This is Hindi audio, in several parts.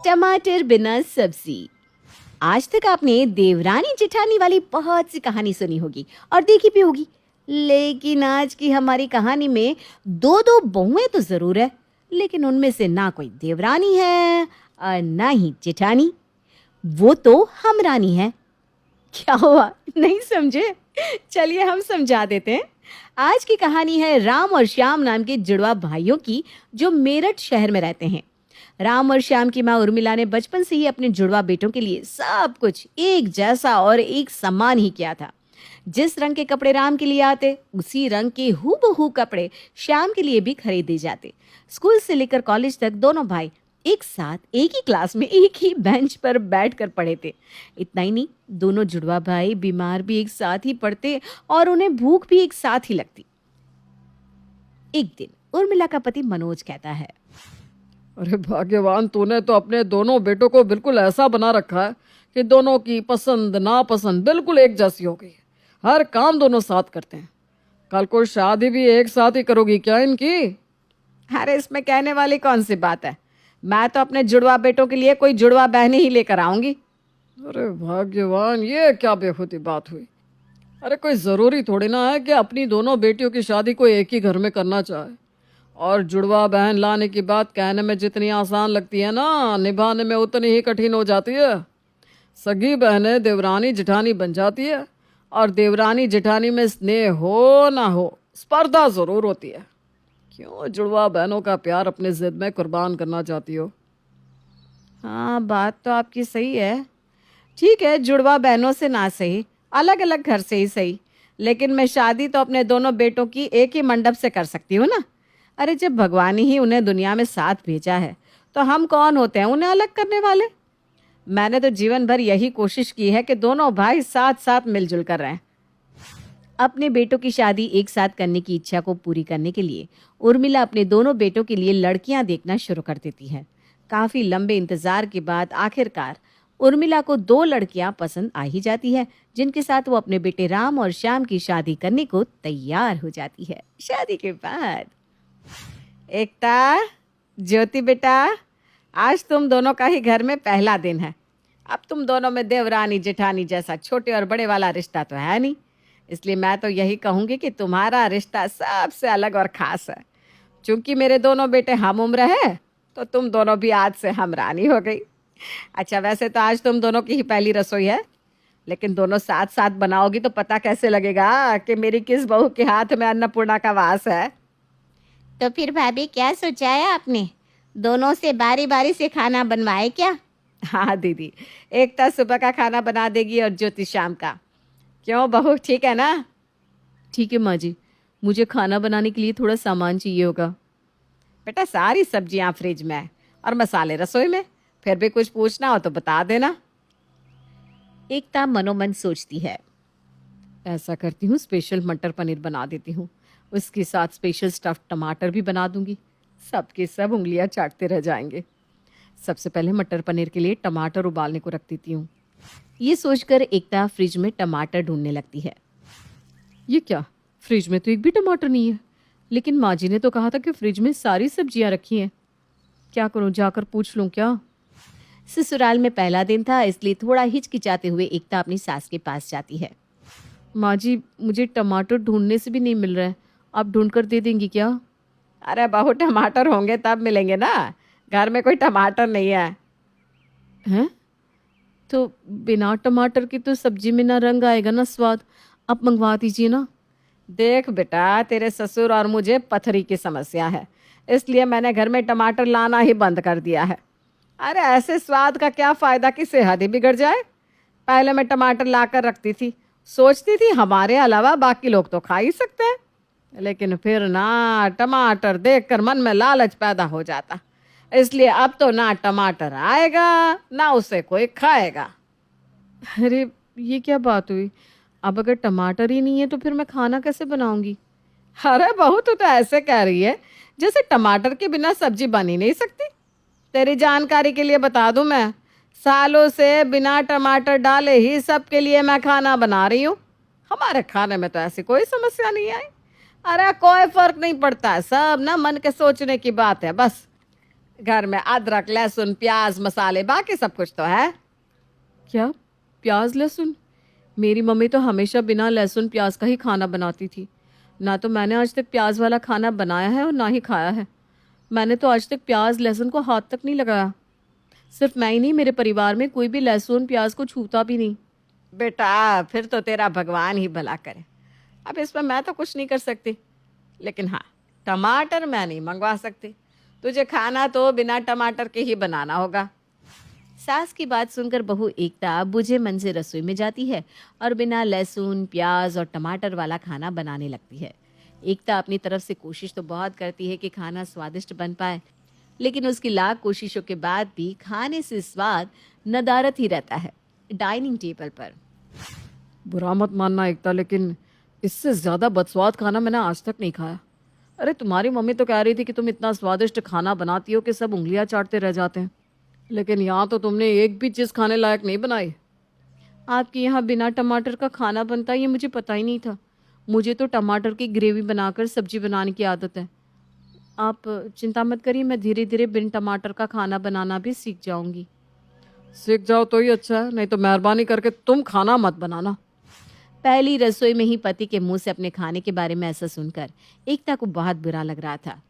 टमाटर बिना सब्जी। आज तक आपने देवरानी जेठानी वाली बहुत सी कहानी सुनी होगी और देखी भी होगी, लेकिन आज की हमारी कहानी में दो दो बहुएं तो जरूर है, लेकिन उनमें से ना कोई देवरानी है और ना ही जेठानी। वो तो हम रानी है। क्या हुआ, नहीं समझे? चलिए हम समझा देते हैं। आज की कहानी है राम और श्याम नाम के जुड़वा भाइयों की, जो मेरठ शहर में रहते हैं। राम और श्याम की माँ उर्मिला ने बचपन से ही अपने जुड़वा बेटों के लिए सब कुछ एक जैसा और एक समान ही किया था। जिस रंग के कपड़े राम के लिए आते, उसी रंग के हूबहू कपड़े श्याम के लिए भी खरीदे जाते। स्कूल से लेकर कॉलेज तक दोनों भाई एक साथ एक ही क्लास में एक ही बेंच पर बैठकर पढ़े थे। इतना ही नहीं, दोनों जुड़वा भाई बीमार भी एक साथ ही पड़ते और उन्हें भूख भी एक साथ ही लगती। एक दिन उर्मिला का पति मनोज कहता है, अरे भाग्यवान, तूने तो अपने दोनों बेटों को बिल्कुल ऐसा बना रखा है कि दोनों की पसंद नापसंद बिल्कुल एक जैसी हो गई है। हर काम दोनों साथ करते हैं। कल को शादी भी एक साथ ही करोगी क्या इनकी? अरे इसमें कहने वाली कौन सी बात है? मैं तो अपने जुड़वा बेटों के लिए कोई जुड़वा बहनें ही लेकर आऊंगी। अरे भाग्यवान, ये क्या बेखुदी बात हुई। अरे कोई ज़रूरी थोड़ी ना है कि अपनी दोनों बेटियों की शादी को एक ही घर में करना चाहे। और जुड़वा बहन लाने की बात कहने में जितनी आसान लगती है ना, निभाने में उतनी ही कठिन हो जाती है। सगी बहनें देवरानी जेठानी बन जाती है, और देवरानी जेठानी में स्नेह हो ना हो, स्पर्धा ज़रूर होती है। क्यों जुड़वा बहनों का प्यार अपने जिद में कुर्बान करना चाहती हो? हाँ, बात तो आपकी सही है। ठीक है, जुड़वा बहनों से ना सही, अलग अलग घर से ही सही, लेकिन मैं शादी तो अपने दोनों बेटों की एक ही मंडप से कर सकती हूँ ना। अरे जब भगवान ही उन्हें दुनिया में साथ भेजा है, तो हम कौन होते हैं उन्हें अलग करने वाले? मैंने तो जीवन भर यही कोशिश की है कि दोनों भाई साथ साथ मिलजुल कर रहें। अपने बेटों की शादी एक साथ करने की इच्छा को पूरी करने के लिए उर्मिला अपने दोनों बेटों के लिए लड़कियां देखना शुरू कर देती है। काफी लंबे इंतजार के बाद आखिरकार उर्मिला को दो लड़कियां पसंद आ ही जाती है, जिनके साथ वो अपने बेटे राम और श्याम की शादी करने को तैयार हो जाती है। शादी के बाद एकता, ज्योति बेटा, आज तुम दोनों का ही घर में पहला दिन है। अब तुम दोनों में देवरानी जेठानी जैसा छोटे और बड़े वाला रिश्ता तो है नहीं, इसलिए मैं तो यही कहूँगी कि तुम्हारा रिश्ता सबसे अलग और ख़ास है। चूँकि मेरे दोनों बेटे हम उम्र है, तो तुम दोनों भी आज से हमरानी हो गई। अच्छा, वैसे तो आज तुम दोनों की ही पहली रसोई है, लेकिन दोनों साथ साथ बनाओगी तो पता कैसे लगेगा कि मेरी किस बहू के हाथ में अन्नपूर्णा का वास है। तो फिर भाभी, क्या सोचा है आपने? दोनों से बारी बारी से खाना बनवाए क्या? हाँ दीदी, एकता सुबह का खाना बना देगी और ज्योति शाम का। क्यों बहू, ठीक है ना? ठीक है माँ जी, मुझे खाना बनाने के लिए थोड़ा सामान चाहिए होगा। बेटा, सारी सब्जियां फ्रिज में है और मसाले रसोई में। फिर भी कुछ पूछना हो तो बता देना। एकता मनोमन सोचती है। ऐसा करती हूँ, स्पेशल मटर पनीर बना देती हूँ, उसके साथ स्पेशल स्टफ्ड टमाटर भी बना दूंगी। सबके सब उंगलियां चाटते रह जाएंगे। सबसे पहले मटर पनीर के लिए टमाटर उबालने को रख देती हूँ। ये सोचकर एकता फ्रिज में टमाटर ढूंढने लगती है। ये क्या, फ्रिज में तो एक भी टमाटर नहीं है। लेकिन माँ जी ने तो कहा था कि फ्रिज में सारी सब्जियां रखी हैं। क्या करूँ, जाकर पूछ लूँ क्या? ससुराल में पहला दिन था, इसलिए थोड़ा हिचकिचाते हुए एकता अपनी सास के पास जाती है। माँ जी, मुझे टमाटर ढूंढने से भी नहीं मिल रहा है, आप ढूंढ कर दे देंगी क्या? अरे बहू, टमाटर होंगे तब मिलेंगे ना, घर में कोई टमाटर नहीं है। हैं? तो बिना टमाटर की तो सब्जी में ना रंग आएगा ना स्वाद। आप मंगवा दीजिए ना। देख बेटा, तेरे ससुर और मुझे पथरी की समस्या है, इसलिए मैंने घर में टमाटर लाना ही बंद कर दिया है। अरे ऐसे स्वाद का क्या फ़ायदा कि सेहत ही बिगड़ जाए। पहले मैं टमाटर ला कर रखती थी, सोचती थी हमारे अलावा बाकी लोग तो खा ही सकते हैं, लेकिन फिर ना टमाटर देखकर मन में लालच पैदा हो जाता। इसलिए अब तो ना टमाटर आएगा ना उसे कोई खाएगा। अरे ये क्या बात हुई? अब अगर टमाटर ही नहीं है तो फिर मैं खाना कैसे बनाऊंगी? अरे बहू, तू तो ऐसे कह रही है जैसे टमाटर के बिना सब्जी बन ही नहीं सकती। तेरी जानकारी के लिए बता दूं, मैं सालों से बिना टमाटर डाले ही सबके लिए मैं खाना बना रही हूँ। हमारे खाने में तो ऐसी कोई समस्या नहीं आई। अरे कोई फर्क नहीं पड़ता है, सब ना मन के सोचने की बात है बस। घर में अदरक लहसुन प्याज मसाले बाकी सब कुछ तो है। क्या प्याज लहसुन? मेरी मम्मी तो हमेशा बिना लहसुन प्याज का ही खाना बनाती थी। ना तो मैंने आज तक प्याज वाला खाना बनाया है और ना ही खाया है। मैंने तो आज तक प्याज लहसुन को हाथ तक नहीं लगाया। सिर्फ मैं ही नहीं, मेरे परिवार में कोई भी लहसुन प्याज को छूता भी नहीं। बेटा फिर तो तेरा भगवान ही भला करे। अब इसमें मैं तो कुछ नहीं कर सकती, लेकिन हाँ टमाटर मैं नहीं मंगवा सकती। तुझे खाना तो बिना टमाटर के ही बनाना होगा। सास की बात सुनकर बहू एकता बुझे मन से रसोई में जाती है और बिना लहसुन प्याज और टमाटर वाला खाना बनाने लगती है। एकता अपनी तरफ से कोशिश तो बहुत करती है कि खाना स्वादिष्ट बन पाए, लेकिन उसकी लाख कोशिशों के बाद भी खाने से स्वाद नदारत ही रहता है। डाइनिंग टेबल पर बुरा मत मानना एकता, लेकिन इससे ज़्यादा बदस्वाद खाना मैंने आज तक नहीं खाया। अरे तुम्हारी मम्मी तो कह रही थी कि तुम इतना स्वादिष्ट खाना बनाती हो कि सब उंगलियां चाटते रह जाते हैं, लेकिन यहाँ तो तुमने एक भी चीज़ खाने लायक नहीं बनाई। आपके यहाँ बिना टमाटर का खाना बनता ये मुझे पता ही नहीं था। मुझे तो टमाटर की ग्रेवी बनाकर सब्जी बनाने की आदत है। आप चिंता मत करिए, मैं धीरे धीरे बिन टमाटर का खाना बनाना भी सीख जाऊंगी। सीख जाओ तो ही अच्छा है, नहीं तो मेहरबानी करके तुम खाना मत बनाना। पहली रसोई में ही पति के मुंह से अपने खाने के बारे में ऐसा सुनकर एकता को बहुत बुरा लग रहा था।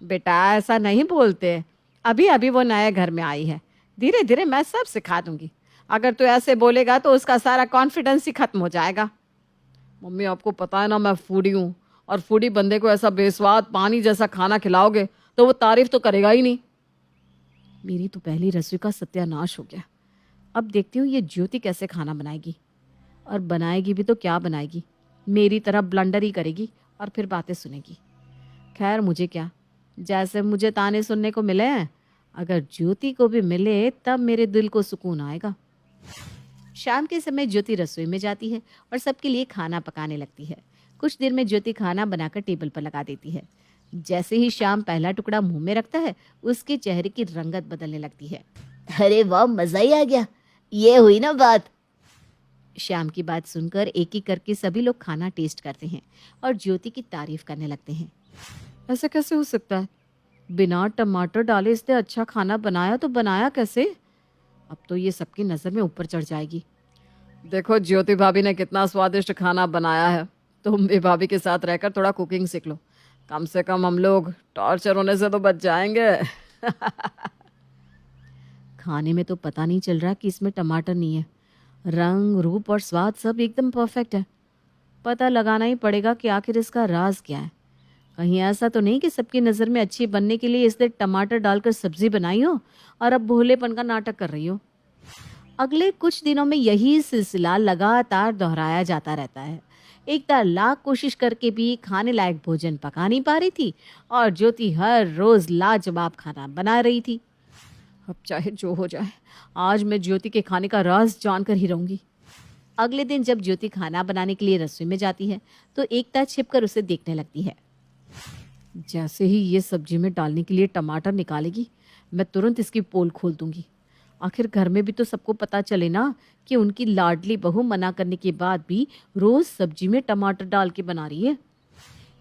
बेटा ऐसा नहीं बोलते, अभी अभी वो नए घर में आई है, धीरे धीरे मैं सब सिखा दूंगी। अगर तू ऐसे बोलेगा तो उसका सारा कॉन्फिडेंस ही खत्म हो जाएगा। मम्मी आपको पता है ना मैं फूडी हूँ, और फूडी बंदे को ऐसा बेस्वाद पानी जैसा खाना खिलाओगे तो वो तारीफ तो करेगा ही नहीं। मेरी तो पहली रसोई का सत्यानाश हो गया। अब देखती हूँ ये ज्योति कैसे खाना बनाएगी, और बनाएगी भी तो क्या बनाएगी, मेरी तरह ब्लंडर ही करेगी और फिर बातें सुनेगी। खैर मुझे क्या, जैसे मुझे ताने सुनने को मिले हैं, अगर ज्योति को भी मिले तब मेरे दिल को सुकून आएगा। शाम के समय ज्योति रसोई में जाती है और सबके लिए खाना पकाने लगती है। कुछ देर में ज्योति खाना बनाकर टेबल पर लगा देती है। जैसे ही श्याम पहला टुकड़ा मुंह में रखता है, उसके चेहरे की रंगत बदलने लगती है। अरे वाह, मजा ही आ गया, ये हुई ना बात। श्याम की बात सुनकर एक एक करके सभी लोग खाना टेस्ट करते हैं और ज्योति की तारीफ करने लगते हैं। ऐसा कैसे हो सकता है? बिना टमाटर डाले इसने अच्छा खाना बनाया तो बनाया कैसे? अब तो ये सबकी नज़र में ऊपर चढ़ जाएगी। देखो ज्योति भाभी ने कितना स्वादिष्ट खाना बनाया है। तुम भी भाभी के साथ रहकर थोड़ा कुकिंग सीख लो, कम से कम हम लोग टॉर्चर होने से तो बच जाएंगे। खाने में तो पता नहीं चल रहा कि इसमें टमाटर नहीं है। रंग रूप और स्वाद सब एकदम परफेक्ट है। पता लगाना ही पड़ेगा कि आखिर इसका राज क्या है। कहीं ऐसा तो नहीं कि सबकी नज़र में अच्छी बनने के लिए इसने टमाटर डालकर सब्जी बनाई हो और अब भोलेपन का नाटक कर रही हो। अगले कुछ दिनों में यही सिलसिला लगातार दोहराया जाता रहता है। एकता लाख कोशिश करके भी खाने लायक भोजन पका नहीं पा रही थी और ज्योति हर रोज लाजवाब खाना बना रही थी। अब चाहे जो हो जाए, आज मैं ज्योति के खाने का राज जानकर ही रहूंगी। अगले दिन जब ज्योति खाना बनाने के लिए रसोई में जाती है तो एकता छिपकर उसे देखने लगती है। जैसे ही ये सब्जी में डालने के लिए टमाटर निकालेगी, मैं तुरंत इसकी पोल खोल दूंगी। आखिर घर में भी तो सबको पता चले ना कि उनकी लाडली बहू मना करने के बाद भी रोज सब्जी में टमाटर डाल के बना रही है।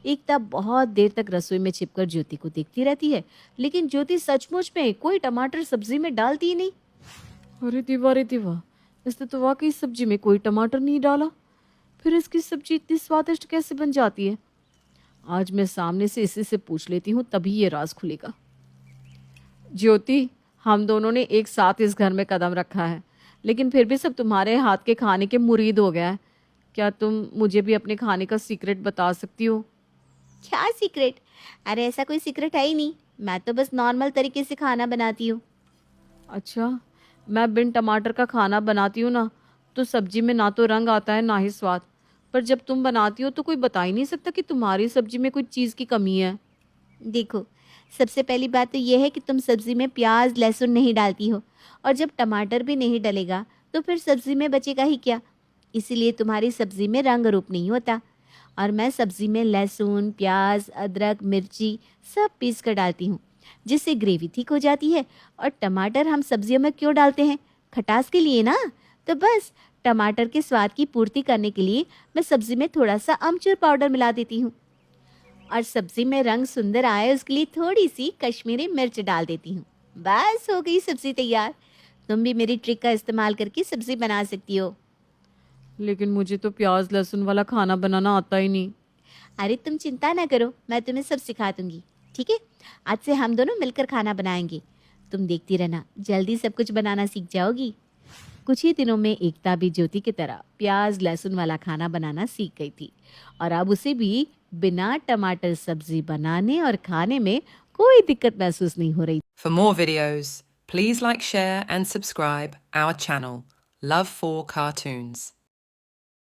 एकता बहुत देर तक रसोई में छिपकर ज्योति को देखती रहती है, लेकिन ज्योति सचमुच में कोई टमाटर सब्जी में डालती ही नहीं। अरे दिवा, इसने तो वाकई सब्जी में कोई टमाटर नहीं डाला। फिर इसकी सब्जी इतनी स्वादिष्ट कैसे बन जाती है? आज मैं सामने से इसी से पूछ लेती हूँ, तभी ये राज खुलेगा। ज्योति, हम दोनों ने एक साथ इस घर में कदम रखा है, लेकिन फिर भी सब तुम्हारे हाथ के खाने के मुरीद हो गया है। क्या तुम मुझे भी अपने खाने का सीक्रेट बता सकती हो? क्या सीक्रेट? अरे ऐसा कोई सीक्रेट है ही नहीं, मैं तो बस नॉर्मल तरीके से खाना बनाती हूँ। अच्छा, मैं बिन टमाटर का खाना बनाती हूँ ना, तो सब्जी में ना तो रंग आता है ना ही स्वाद। पर जब तुम बनाती हो तो कोई बता ही नहीं सकता कि तुम्हारी सब्जी में कोई चीज़ की कमी है। देखो, सबसे पहली बात तो यह है कि तुम सब्जी में प्याज लहसुन नहीं डालती हो, और जब टमाटर भी नहीं डलेगा तो फिर सब्जी में बचेगा ही क्या। इसीलिए तुम्हारी सब्जी में रंग रूप नहीं होता। और मैं सब्जी में लहसुन प्याज अदरक मिर्ची सब पीस कर डालती हूँ, जिससे ग्रेवी ठीक हो जाती है। और टमाटर हम सब्जियों में क्यों डालते हैं? खटास के लिए ना। तो बस टमाटर के स्वाद की पूर्ति करने के लिए मैं सब्जी में थोड़ा सा अमचूर पाउडर मिला देती हूँ। और सब्जी में रंग सुंदर आए उसके लिए थोड़ी सी कश्मीरी मिर्च डाल देती हूँ। बस हो गई सब्जी तैयार। तुम भी मेरी ट्रिक का इस्तेमाल करके सब्जी बना सकती हो। लेकिन मुझे तो प्याज लहसुन वाला खाना बनाना आता ही नहीं। अरे तुम चिंता ना करो, मैं तुम्हें सब सिखा दूंगी। ठीक है, आज से हम दोनों मिलकर खाना बनाएंगे। तुम देखती रहना, जल्दी सब कुछ बनाना सीख जाओगी। कुछ ही दिनों में एकता भी ज्योति की तरह प्याज लहसुन वाला खाना बनाना सीख गई थी और अब उसे भी बिना टमाटर सब्जी बनाने और खाने में कोई दिक्कत महसूस नहीं हो रही। For more videos, please like, share and subscribe our channel, Love for Cartoons.